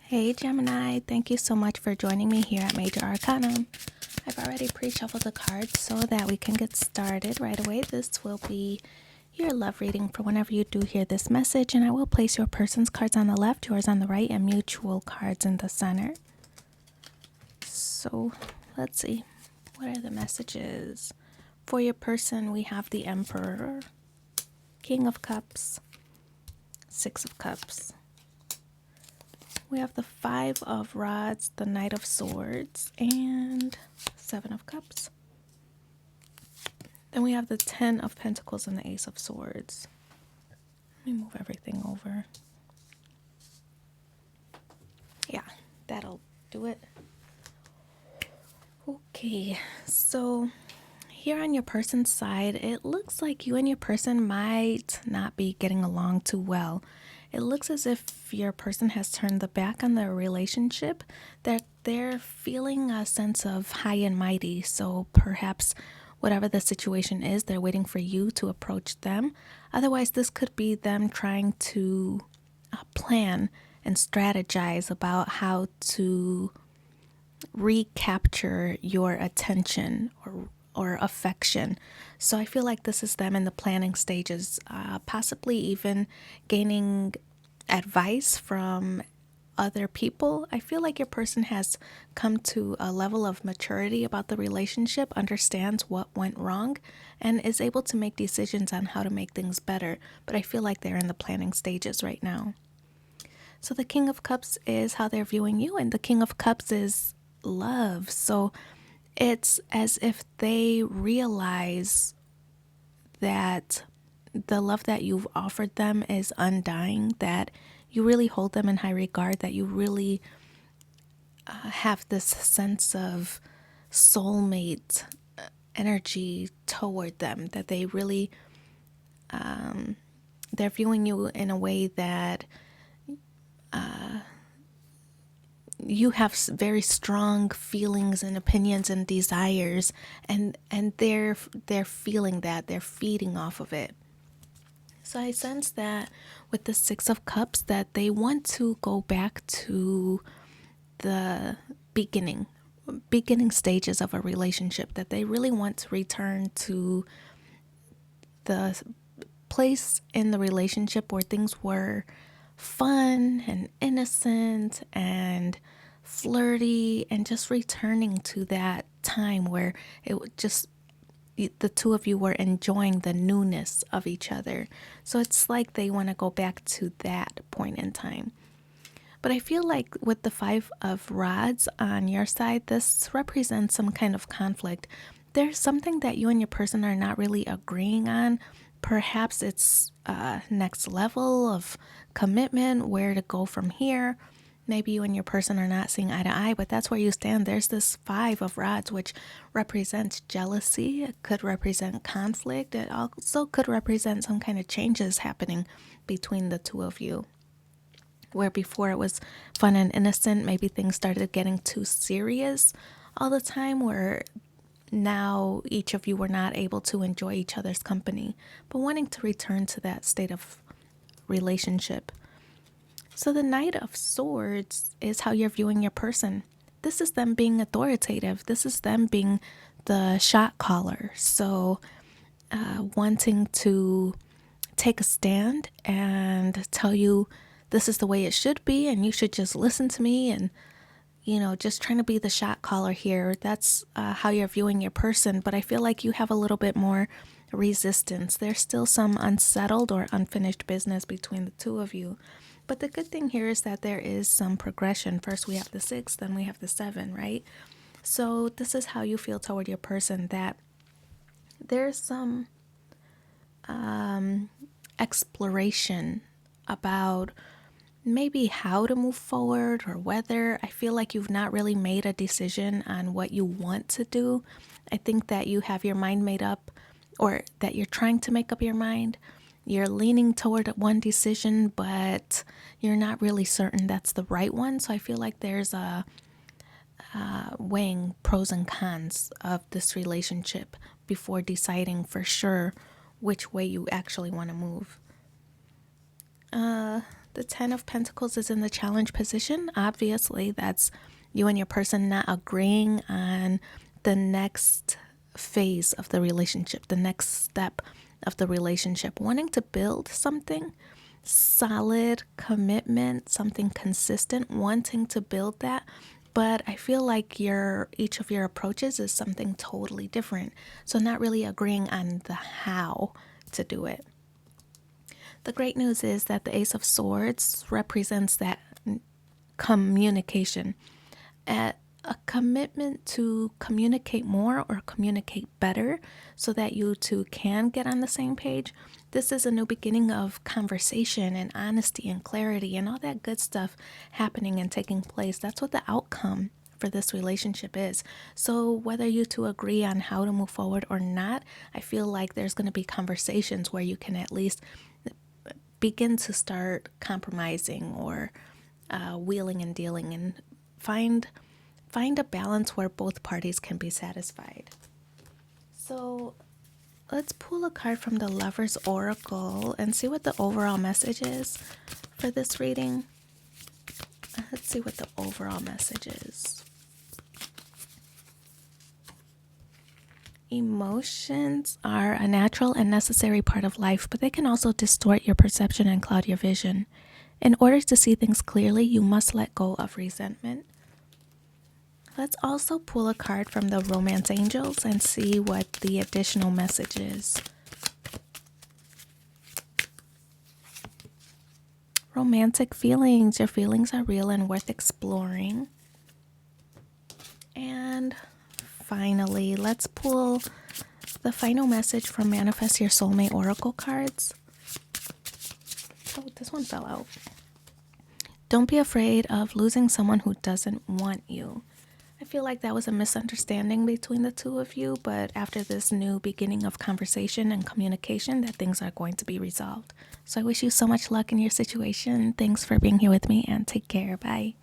Hey Gemini, thank you so much for joining me here at Major Arcanum. I've already pre-shuffled the cards so that we can get started right away. This will be your love reading for whenever you do hear this message, and I will place your person's cards on the left, yours on the right, and mutual cards in the center. So let's see, what are the messages? For your person, we have the Emperor, King of Cups, Six of Cups. We have the Five of Rods, the Knight of Swords, and Seven of Cups. Then we have the Ten of Pentacles and the Ace of Swords. Let me move everything over. Yeah, that'll do it. Okay, so here on your person's side, it looks like you and your person might not be getting along too well. It looks as if your person has turned the back on their relationship, that they're feeling a sense of high and mighty. So perhaps whatever the situation is, they're waiting for you to approach them. Otherwise, this could be them trying to plan and strategize about how to recapture your attention or affection. So I feel like this is them in the planning stages, possibly even gaining advice from other people. I feel like your person has come to a level of maturity about the relationship, understands what went wrong, and is able to make decisions on how to make things better. But I feel like they're in the planning stages right now. So the King of Cups is how they're viewing you, and the King of Cups is love. So it's as if they realize that the love that you've offered them is undying, that you really hold them in high regard, that you really have this sense of soulmate energy toward them, that they really, they're viewing you in a way that you have very strong feelings and opinions and desires, and they're feeling that, they're feeding off of it. So I sense that with the Six of Cups, that they want to go back to the beginning stages of a relationship, that they really want to return to the place in the relationship where things were fun and innocent and flirty, and just returning to that time where it would just, the two of you were enjoying the newness of each other. So it's like they want to go back to that point in time. But I feel like with the Five of Rods on your side, this represents some kind of conflict. There's something that you and your person are not really agreeing on. Perhaps it's next level of commitment, where to go from here. Maybe you and your person are not seeing eye to eye, but that's where you stand. There's this Five of Rods, which represents jealousy. It could represent conflict. It also could represent some kind of changes happening between the two of you. Where before it was fun and innocent, maybe things started getting too serious all the time, where now each of you were not able to enjoy each other's company, but wanting to return to that state of relationship. So the Knight of Swords is how you're viewing your person. This is them being authoritative. This is them being the shot caller. So wanting to take a stand and tell you this is the way it should be, and you should just listen to me, and just trying to be the shot caller here. That's how you're viewing your person. But I feel like you have a little bit more resistance. There's still some unsettled or unfinished business between the two of you. But the good thing here is that there is some progression. First we have the 6, then we have the 7, right? So this is how you feel toward your person, that there's some exploration about maybe how to move forward, or whether. I feel like you've not really made a decision on what you want to do. I think that you have your mind made up, or that you're trying to make up your mind. You're leaning toward one decision, but you're not really certain that's the right one. So I feel like there's a weighing pros and cons of this relationship before deciding for sure which way you actually want to move. The Ten of Pentacles is in the challenge position. Obviously, that's you and your person not agreeing on the next phase of the relationship, the next step of the relationship, wanting to build something solid, commitment, something consistent, wanting to build that. But I feel like each of your approaches is something totally different. So not really agreeing on the how to do it. The great news is that the Ace of Swords represents that communication, a commitment to communicate more or communicate better so that you two can get on the same page. This is a new beginning of conversation and honesty and clarity and all that good stuff happening and taking place. That's what the outcome for this relationship is. So whether you two agree on how to move forward or not, I feel like there's going to be conversations where you can at least begin to start compromising or wheeling and dealing and find a balance where both parties can be satisfied. So let's pull a card from the Lover's Oracle and see what the overall message is for this reading. Let's see what the overall message is. Emotions are a natural and necessary part of life, but they can also distort your perception and cloud your vision. In order to see things clearly, you must let go of resentment. Let's also pull a card from the Romance Angels and see what the additional message is. Romantic feelings. Your feelings are real and worth exploring. And finally, let's pull the final message from Manifest Your Soulmate Oracle cards. Oh, this one fell out. Don't be afraid of losing someone who doesn't want you. I feel like that was a misunderstanding between the two of you, but after this new beginning of conversation and communication, that things are going to be resolved. So I wish you so much luck in your situation. Thanks for being here with me and take care. Bye.